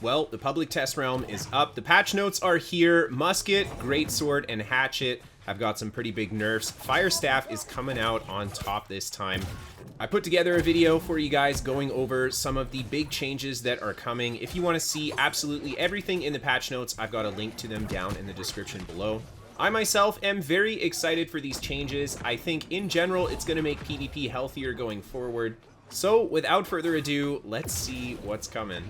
Well, the public test realm is up. The patch notes are here. Musket, Greatsword, and Hatchet have got some pretty big nerfs. Fire Staff is coming out on top this time. I put together a video for you guys going over some of the big changes that are coming. If you want to see absolutely everything in the patch notes, I've got a link to them down in the description below. I myself am very excited for these changes. I think in general it's going to make PvP healthier going forward. So without further ado, let's see what's coming.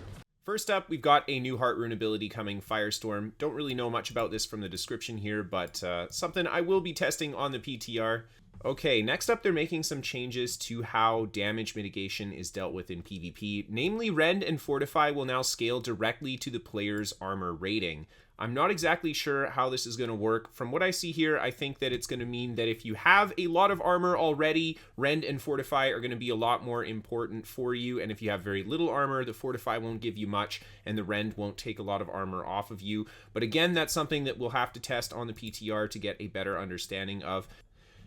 First up, we've got a new Heart Rune ability coming, Firestorm. Don't really know much about this from the description here, but something I will be testing on the PTR. Okay, next up they're making some changes to how damage mitigation is dealt with in PvP. Namely, Rend and Fortify will now scale directly to the player's armor rating. I'm not exactly sure how this is going to work. From what I see here, I think that it's going to mean that if you have a lot of armor already, Rend and Fortify are going to be a lot more important for you. And if you have very little armor, the Fortify won't give you much, and the Rend won't take a lot of armor off of you. But again, that's something that we'll have to test on the PTR to get a better understanding of.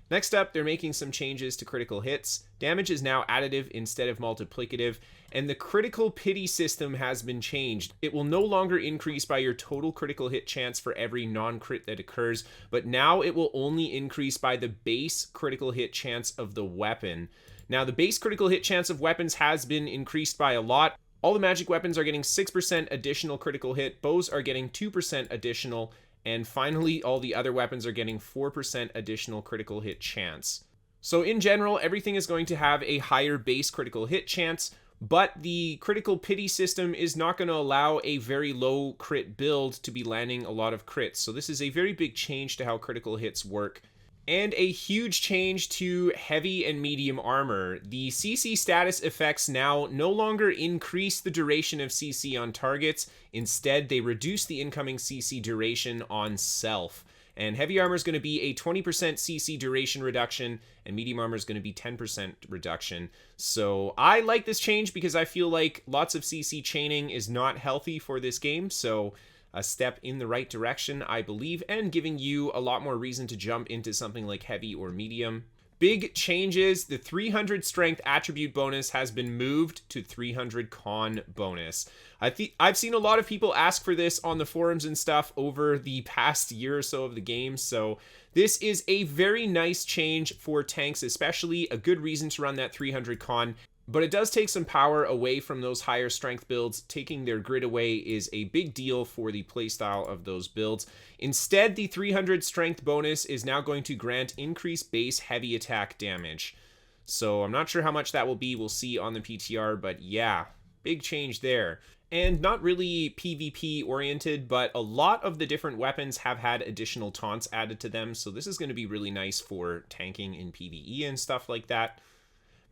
Next up, they're making some changes to critical hits. Damage is now additive instead of multiplicative, and the critical pity system has been changed. It will no longer increase by your total critical hit chance for every non-crit that occurs, but now it will only increase by the base critical hit chance of the weapon. Now, the base critical hit chance of weapons has been increased by a lot. All the magic weapons are getting 6% additional critical hit, bows are getting 2% additional, and finally, all the other weapons are getting 4% additional critical hit chance. So in general, everything is going to have a higher base critical hit chance, but the critical pity system is not going to allow a very low crit build to be landing a lot of crits. So this is a very big change to how critical hits work. And a huge change to heavy and medium armor. The CC status effects now no longer increase the duration of CC on targets. Instead, they reduce the incoming CC duration on self. And heavy armor is going to be a 20% CC duration reduction, and medium armor is going to be 10% reduction. So I like this change because I feel like lots of CC chaining is not healthy for this game. So a step in the right direction, I believe, and giving you a lot more reason to jump into something like heavy or medium. Big changes. The 300 strength attribute bonus has been moved to 300 con bonus. I've seen a lot of people ask for this on the forums and stuff over the past year or so of the game, so this is a very nice change for tanks, especially a good reason to run that 300 con. But it does take some power away from those higher strength builds. Taking their grid away is a big deal for the playstyle of those builds. Instead, the 300 strength bonus is now going to grant increased base heavy attack damage. So I'm not sure how much that will be. We'll see on the PTR, but yeah, big change there. And not really PvP oriented, but a lot of the different weapons have had additional taunts added to them. So this is going to be really nice for tanking in PvE and stuff like that.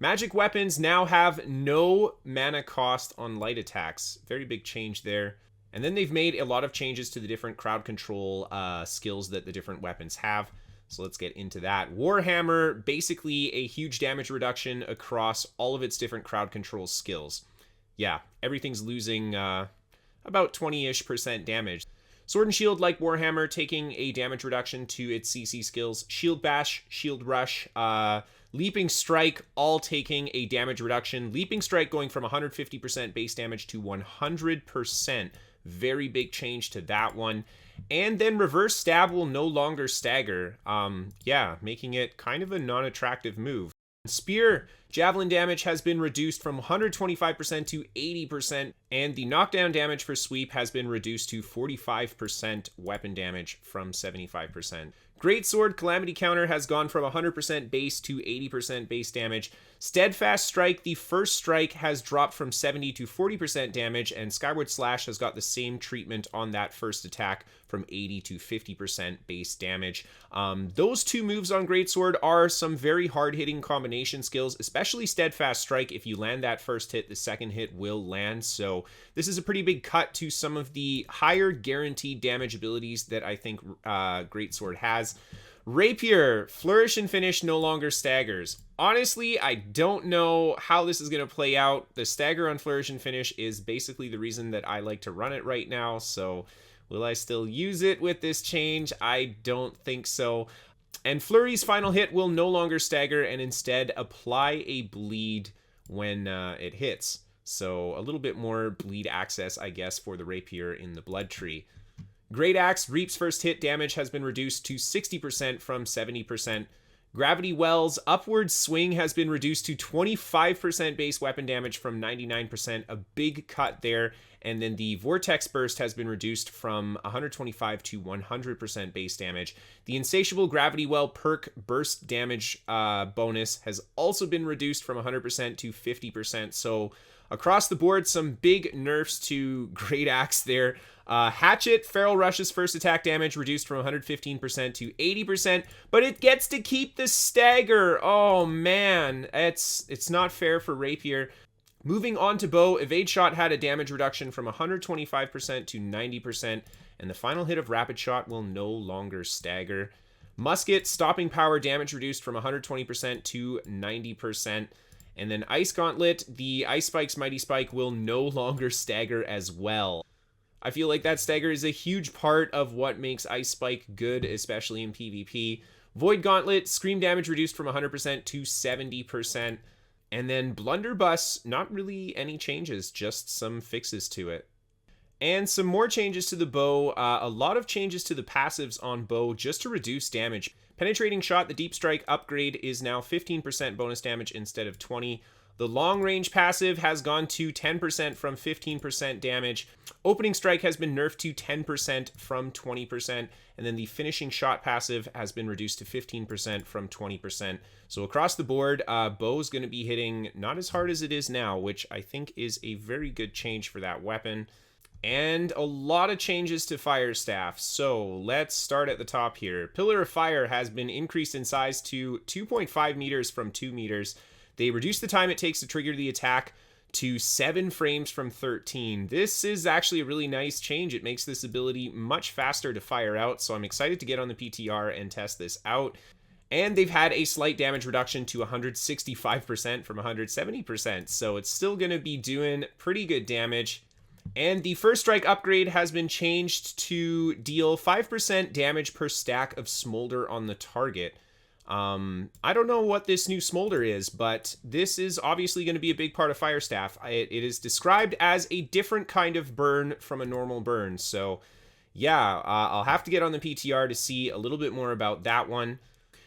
Magic weapons now have no mana cost on light attacks. Very big change there. And then they've made a lot of changes to the different crowd control skills that the different weapons have. So let's get into that. Warhammer, basically a huge damage reduction across all of its different crowd control skills. Yeah, everything's losing about 20-ish% damage. Sword and Shield, like Warhammer, taking a damage reduction to its CC skills. Shield Bash, Shield Rush, Leaping Strike, all taking a damage reduction. Leaping Strike going from 150% base damage to 100%. Very big change to that one. And then Reverse Stab will no longer stagger. Yeah, making it kind of a non-attractive move. Spear, javelin damage has been reduced from 125% to 80%, and the knockdown damage for sweep has been reduced to 45% weapon damage from 75%. Greatsword Calamity Counter has gone from 100% base to 80% base damage. Steadfast Strike, the first strike, has dropped from 70 to 40% damage, and Skyward Slash has got the same treatment on that first attack from 80 to 50% base damage. Those two moves on Greatsword are some very hard-hitting combination skills, especially Steadfast Strike. If you land that first hit, the second hit will land, so this is a pretty big cut to some of the higher guaranteed damage abilities that I think Greatsword has. Rapier, Flourish and Finish no longer staggers. Honestly, I don't know how this is going to play out. The stagger on Flourish and Finish is basically the reason that I like to run it right now, so will I still use it with this change? I don't think so. And Flurry's final hit will no longer stagger and instead apply a bleed when it hits. So a little bit more bleed access, I guess, for the rapier in the blood tree. Great Axe Reap's first hit damage has been reduced to 60% from 70%. Gravity Well's upward swing has been reduced to 25% base weapon damage from 99%, a big cut there. And then the Vortex Burst has been reduced from 125 to 100% base damage. The Insatiable Gravity Well perk burst damage bonus has also been reduced from 100% to 50%. So across the board, some big nerfs to Great Axe there. Hatchet, Feral Rush's first attack damage reduced from 115% to 80%, but it gets to keep the stagger. Oh man, it's not fair for Rapier. Moving on to Bow, Evade Shot had a damage reduction from 125% to 90%, and the final hit of Rapid Shot will no longer stagger. Musket, Stopping Power damage reduced from 120% to 90%. And then Ice Gauntlet, the Ice Spike's Mighty Spike will no longer stagger as well. I feel like that stagger is a huge part of what makes Ice Spike good, especially in PvP. Void Gauntlet, Scream damage reduced from 100% to 70%. And then Blunderbuss, not really any changes, just some fixes to it. And some more changes to the Bow, a lot of changes to the passives on Bow just to reduce damage. Penetrating Shot, the Deep Strike upgrade is now 15% bonus damage instead of 20%. The Long Range passive has gone to 10% from 15% damage. Opening Strike has been nerfed to 10% from 20%. And then the Finishing Shot passive has been reduced to 15% from 20%. So across the board, Bow's going to be hitting not as hard as it is now, which I think is a very good change for that weapon. And a lot of changes to Fire Staff. So let's start at the top here. Pillar of Fire has been increased in size to 2.5 meters from 2 meters. They reduced the time it takes to trigger the attack to 7 frames from 13. This is actually a really nice change. It makes this ability much faster to fire out, so I'm excited to get on the PTR and test this out. And they've had a slight damage reduction to 165% from 170%, so it's still going to be doing pretty good damage. And the First Strike upgrade has been changed to deal 5% damage per stack of Smolder on the target. I don't know what this new Smolder is, but this is obviously going to be a big part of Fire Staff. It is described as a different kind of burn from a normal burn. So yeah, I'll have to get on the PTR to see a little bit more about that one.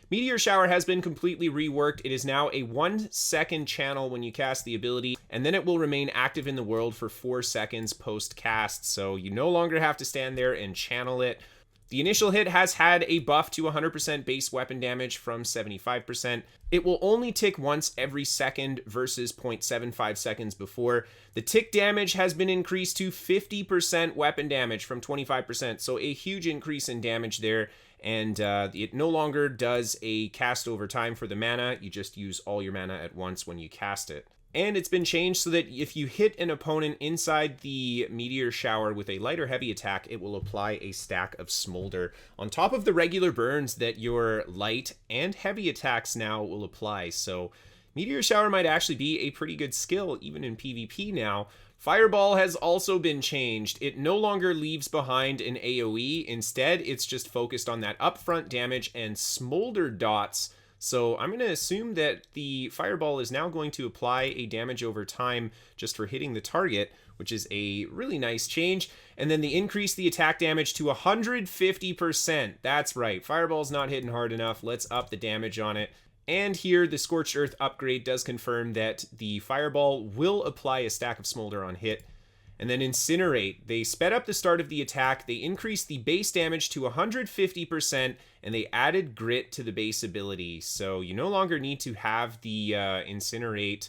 Meteor Shower has been completely reworked. It is now a 1-second channel when you cast the ability, and then it will remain active in the world for 4 seconds post-cast. So you no longer have to stand there and channel it. The initial hit has had a buff to 100% base weapon damage from 75%. It will only tick once every second versus 0.75 seconds before. The tick damage has been increased to 50% weapon damage from 25%, so a huge increase in damage there. And it no longer does a cast over time for the mana. You just use all your mana at once when you cast it. And it's been changed so that if you hit an opponent inside the Meteor Shower with a light or heavy attack, it will apply a stack of Smolder on top of the regular burns that your light and heavy attacks now will apply. So Meteor Shower might actually be a pretty good skill even in PvP now. Fireball has also been changed. It no longer leaves behind an AoE. Instead, it's just focused on that upfront damage and Smolder dots. So I'm going to assume that the Fireball is now going to apply a damage over time just for hitting the target, which is a really nice change. And then they increase the attack damage to 150%. That's right, Fireball's not hitting hard enough. Let's up the damage on it. And here, the Scorched Earth upgrade does confirm that the Fireball will apply a stack of Smolder on hit. And then Incinerate. They sped up the start of the attack, they increased the base damage to 150%, and they added Grit to the base ability. So you no longer need to have the Incinerate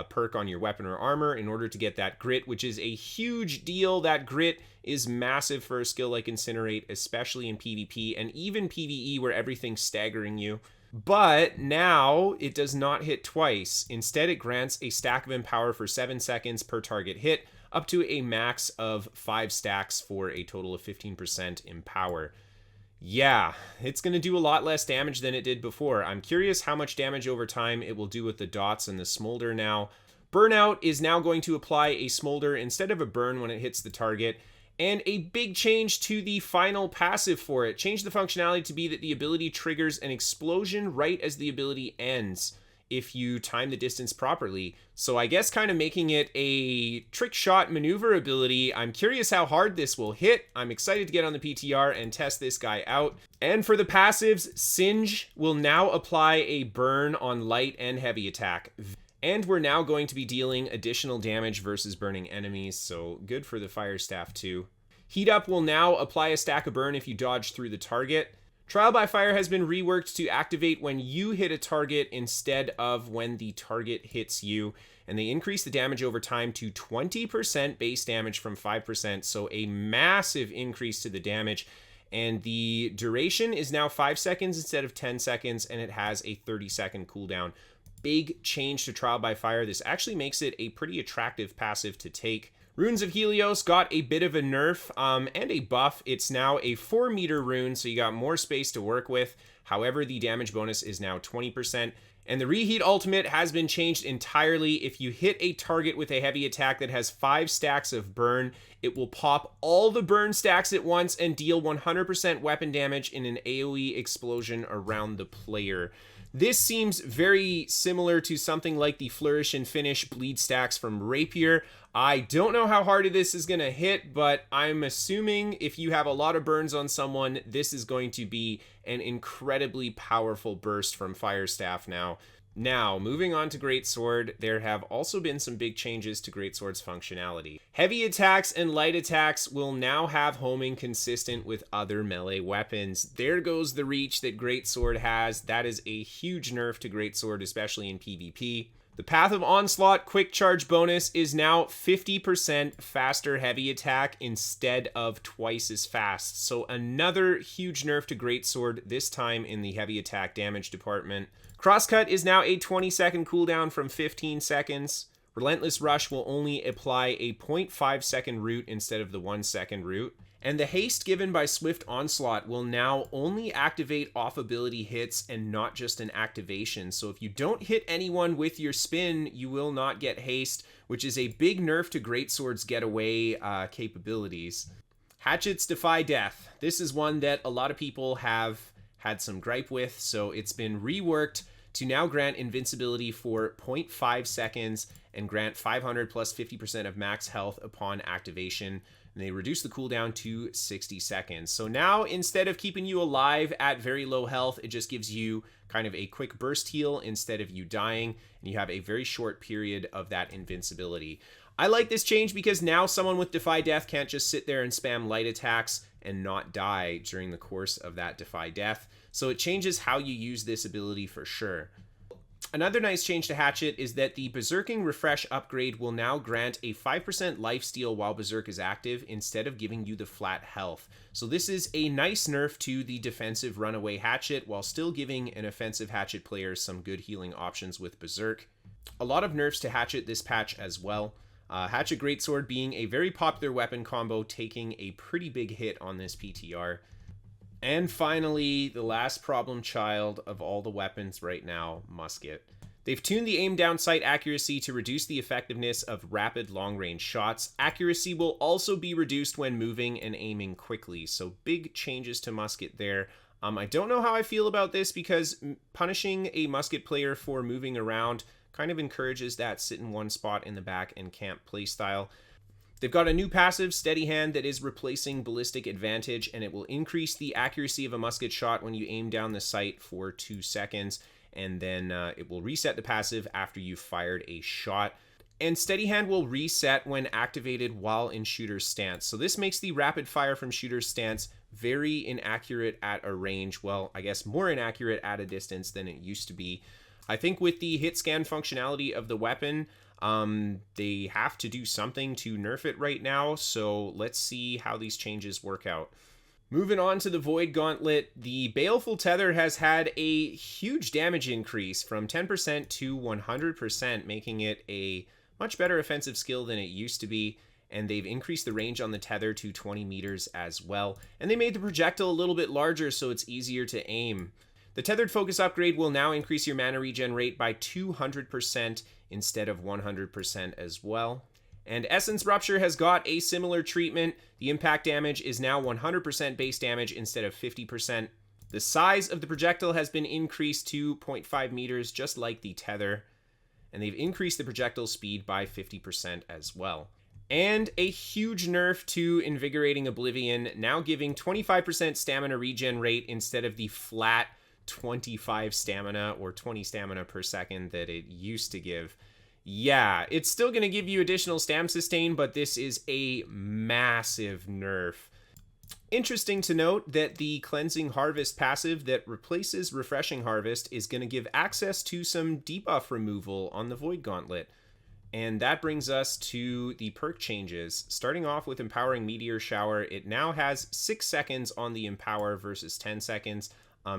perk on your weapon or armor in order to get that Grit, which is a huge deal. That Grit is massive for a skill like Incinerate, especially in PvP and even PvE where everything's staggering you. But now it does not hit twice. Instead, it grants a stack of Empower for 7 seconds per target hit, up to a max of 5 stacks for a total of 15% Empower. Yeah, it's going to do a lot less damage than it did before. I'm curious how much damage over time it will do with the dots and the Smolder now. Burnout is now going to apply a Smolder instead of a burn when it hits the target. And a big change to the final passive for it. Change the functionality to be that the ability triggers an explosion right as the ability ends. if you time the distance properly. So I guess kind of making it a trick shot maneuverability. I'm curious how hard this will hit. I'm excited to get on the PTR and test this guy out. And for the passives, Singe will now apply a burn on light and heavy attack. And we're now going to be dealing additional damage versus burning enemies, so good for the Fire Staff too. Heat Up will now apply a stack of burn if you dodge through the target. Trial by Fire has been reworked to activate when you hit a target instead of when the target hits you, and they increase the damage over time to 20% base damage from 5%, so a massive increase to the damage. And the duration is now 5 seconds instead of 10 seconds, and it has a 30-second cooldown. Big change to Trial by Fire. This actually makes it a pretty attractive passive to take. Runes of Helios got a bit of a nerf and a buff. It's now a 4-meter rune, so you got more space to work with. However, the damage bonus is now 20%. And the Reheat ultimate has been changed entirely. If you hit a target with a heavy attack that has 5 stacks of burn, it will pop all the burn stacks at once and deal 100% weapon damage in an AoE explosion around the player. This seems very similar to something like the Flourish and Finish bleed stacks from Rapier. I don't know how hard this is going to hit, but I'm assuming if you have a lot of burns on someone, this is going to be an incredibly powerful burst from Fire Staff now. Now, moving on to Greatsword, there have also been some big changes to Greatsword's functionality. Heavy attacks and light attacks will now have homing consistent with other melee weapons. There goes the reach that Greatsword has. That is a huge nerf to Greatsword, especially in PvP. The Path of Onslaught quick charge bonus is now 50% faster heavy attack instead of twice as fast. So another huge nerf to Greatsword, this time in the heavy attack damage department. Crosscut is now a 20-second cooldown from 15 seconds. Relentless Rush will only apply a 0.5-second root instead of the 1-second root. And the haste given by Swift Onslaught will now only activate off ability hits and not just an activation. So if you don't hit anyone with your spin, you will not get haste, which is a big nerf to Greatsword's getaway capabilities. Hatchets defy death. This is one that a lot of people have had some gripe with, so it's been reworked to now grant invincibility for 0.5 seconds and grant 500 plus 50% of max health upon activation. And they reduce the cooldown to 60 seconds. So now, instead of keeping you alive at very low health, it just gives you kind of a quick burst heal instead of you dying, and you have a very short period of that invincibility. I like this change because now someone with Defy Death can't just sit there and spam light attacks and not die during the course of that Defy Death. So it changes how you use this ability for sure. Another nice change to Hatchet is that the Berserking Refresh upgrade will now grant a 5% lifesteal while Berserk is active instead of giving you the flat health. So this is a nice nerf to the defensive runaway Hatchet while still giving an offensive Hatchet player some good healing options with Berserk. A lot of nerfs to Hatchet this patch as well. Hatchet Greatsword being a very popular weapon combo, taking a pretty big hit on this PTR. And finally, the last problem child of all the weapons right now, Musket. They've tuned the aim down sight accuracy to reduce the effectiveness of rapid long-range shots. Accuracy will also be reduced when moving and aiming quickly, so big changes to Musket there. I don't know how I feel about this because punishing a Musket player for moving around kind of encourages that sit in one spot in the back and camp playstyle. They've got a new passive, Steady Hand, that is replacing Ballistic Advantage, and it will increase the accuracy of a musket shot when you aim down the sight for 2 seconds, and then it will reset the passive after you've fired a shot. And Steady Hand will reset when activated while in shooter's stance. So this makes the rapid fire from shooter's stance very inaccurate at a range. Well, I guess more inaccurate at a distance than it used to be. I think with the hit scan functionality of the weapon, they have to do something to nerf it right now, so let's see how these changes work out. Moving on to the Void Gauntlet, the Baleful Tether has had a huge damage increase from 10% to 100%, making it a much better offensive skill than it used to be, and they've increased the range on the Tether to 20 meters as well, and they made the projectile a little bit larger so it's easier to aim. The Tethered Focus upgrade will now increase your mana regen rate by 200% instead of 100% as well. And Essence Rupture has got a similar treatment. The impact damage is now 100% base damage instead of 50%. The size of the projectile has been increased to 0.5 meters, just like the tether. And they've increased the projectile speed by 50% as well. And a huge nerf to Invigorating Oblivion, now giving 25% stamina regen rate instead of the flat 25 stamina or 20 stamina per second that it used to give. Yeah, it's still going to give you additional stam sustain, but this is a massive nerf. Interesting to note that the Cleansing Harvest passive that replaces Refreshing Harvest is going to give access to some debuff removal on the Void Gauntlet. And that brings us to the perk changes. Starting off with Empowering Meteor Shower, it now has 6 seconds on the Empower versus 10 seconds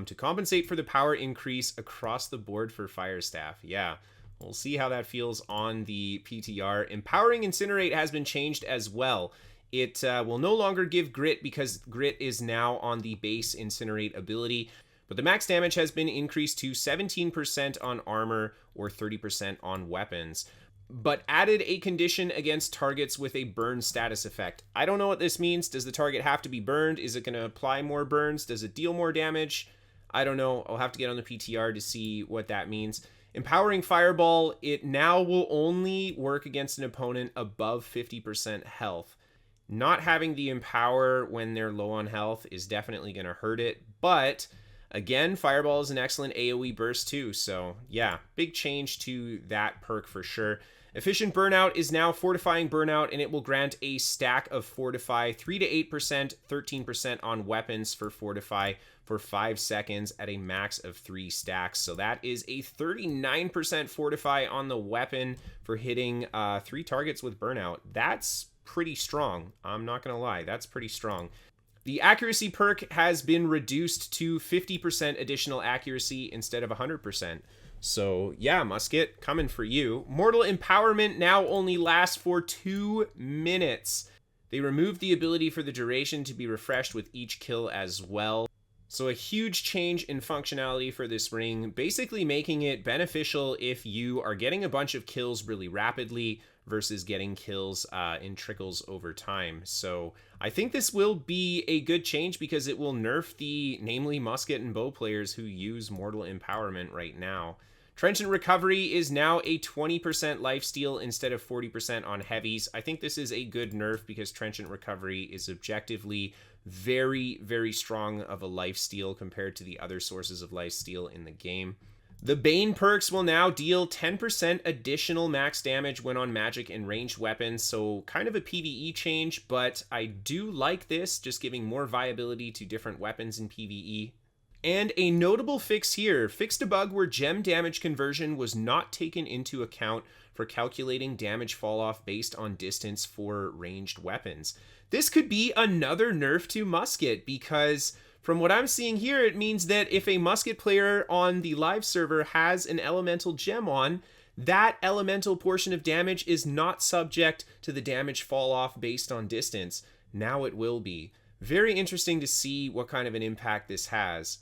to compensate for the power increase across the board for Fire Staff. Yeah, we'll see how that feels on the PTR. Empowering Incinerate has been changed as well. It will no longer give Grit because Grit is now on the base Incinerate ability, but the max damage has been increased to 17% on armor or 30% on weapons, but added a condition against targets with a burn status effect. I don't know what this means. Does the target have to be burned? Is it going to apply more burns? Does it deal more damage? I don't know. I'll have to get on the PTR to see what that means. Empowering Fireball, it now will only work against an opponent above 50% health. Not having the Empower when they're low on health is definitely going to hurt it, but again, Fireball is an excellent AoE burst too, so yeah, big change to that perk for sure. Efficient Burnout is now Fortifying Burnout, and it will grant a stack of Fortify 3 to 8%, 13% on weapons for Fortify for 5 seconds at a max of 3 stacks. So that is a 39% Fortify on the weapon for hitting 3 targets with Burnout. That's pretty strong. I'm not gonna lie, that's pretty strong. The accuracy perk has been reduced to 50% additional accuracy instead of 100%. So yeah, Musket, coming for you. Mortal Empowerment now only lasts for 2 minutes. They removed the ability for the duration to be refreshed with each kill as well. So a huge change in functionality for this ring, basically making it beneficial if you are getting a bunch of kills really rapidly versus getting kills in trickles over time. So I think this will be a good change because it will nerf the namely musket and bow players who use Mortal Empowerment right now. Trenchant Recovery is now a 20% lifesteal instead of 40% on heavies. I think this is a good nerf because Trenchant Recovery is objectively very, very strong of a lifesteal compared to the other sources of lifesteal in the game. The Bane perks will now deal 10% additional max damage when on magic and ranged weapons, so kind of a PvE change, but I do like this, just giving more viability to different weapons in PvE. And a notable fix here, fixed a bug where gem damage conversion was not taken into account for calculating damage falloff based on distance for ranged weapons. This could be another nerf to Musket because from what I'm seeing here, it means that if a Musket player on the live server has an elemental gem on, that elemental portion of damage is not subject to the damage fall off based on distance. Now it will be. Very interesting to see what kind of an impact this has.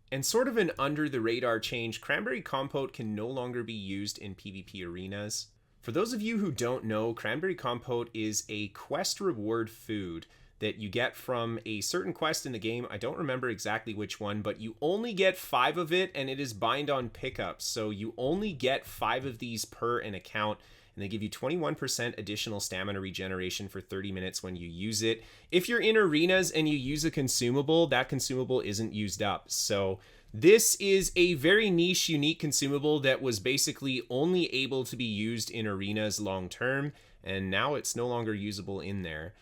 And sort of an under the radar change, Cranberry Compote can no longer be used in PvP arenas. For those of you who don't know, Cranberry Compote is a quest reward food that you get from a certain quest in the game. I don't remember exactly which one, but you only get 5 of it, and it is bind on pickups. So you only get 5 of these per an account, and they give you 21% additional stamina regeneration for 30 minutes when you use it. If you're in arenas and you use a consumable, that consumable isn't used up. So this is a very niche, unique consumable that was basically only able to be used in arenas long term, and now it's no longer usable in there.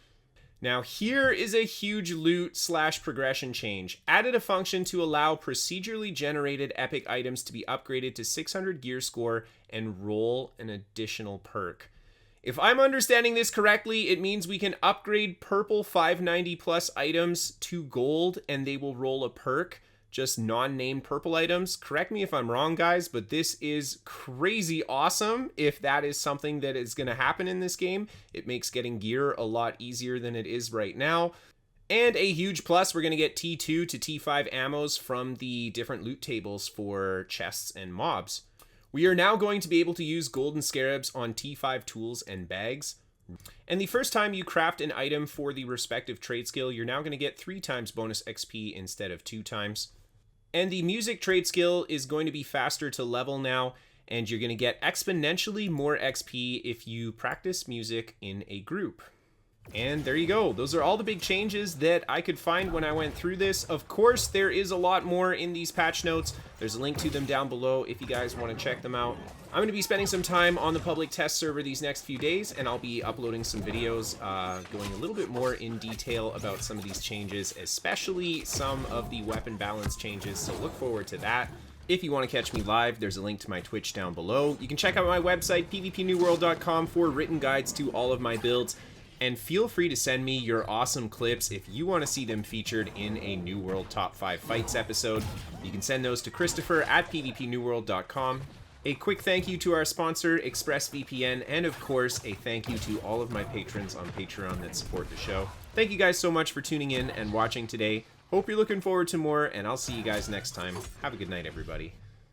Now here is a huge loot / progression change. Added a function to allow procedurally generated epic items to be upgraded to 600 gear score and roll an additional perk. If I'm understanding this correctly, it means we can upgrade purple 590 plus items to gold and they will roll a perk, just non-named purple items. Correct me if I'm wrong, guys, but this is crazy awesome if that is something that is going to happen in this game. It makes getting gear a lot easier than it is right now. And a huge plus, we're going to get T2 to T5 ammos from the different loot tables for chests and mobs. We are now going to be able to use golden scarabs on T5 tools and bags. And the first time you craft an item for the respective trade skill, you're now going to get 3 times bonus XP instead of 2 times. And the music trade skill is going to be faster to level now, and you're going to get exponentially more XP if you practice music in a group. And there you go. Those are all the big changes that I could find when I went through this. Of course, there is a lot more in these patch notes. There's a link to them down below if you guys want to check them out. I'm going to be spending some time on the public test server these next few days, and I'll be uploading some videos going a little bit more in detail about some of these changes, especially some of the weapon balance changes, so look forward to that. If you want to catch me live, there's a link to my Twitch down below. You can check out my website, pvpnewworld.com, for written guides to all of my builds. And feel free to send me your awesome clips if you want to see them featured in a New World Top 5 Fights episode. You can send those to Kristofer at pvpnewworld.com. A quick thank you to our sponsor, ExpressVPN, and of course, a thank you to all of my patrons on Patreon that support the show. Thank you guys so much for tuning in and watching today. Hope you're looking forward to more, and I'll see you guys next time. Have a good night, everybody.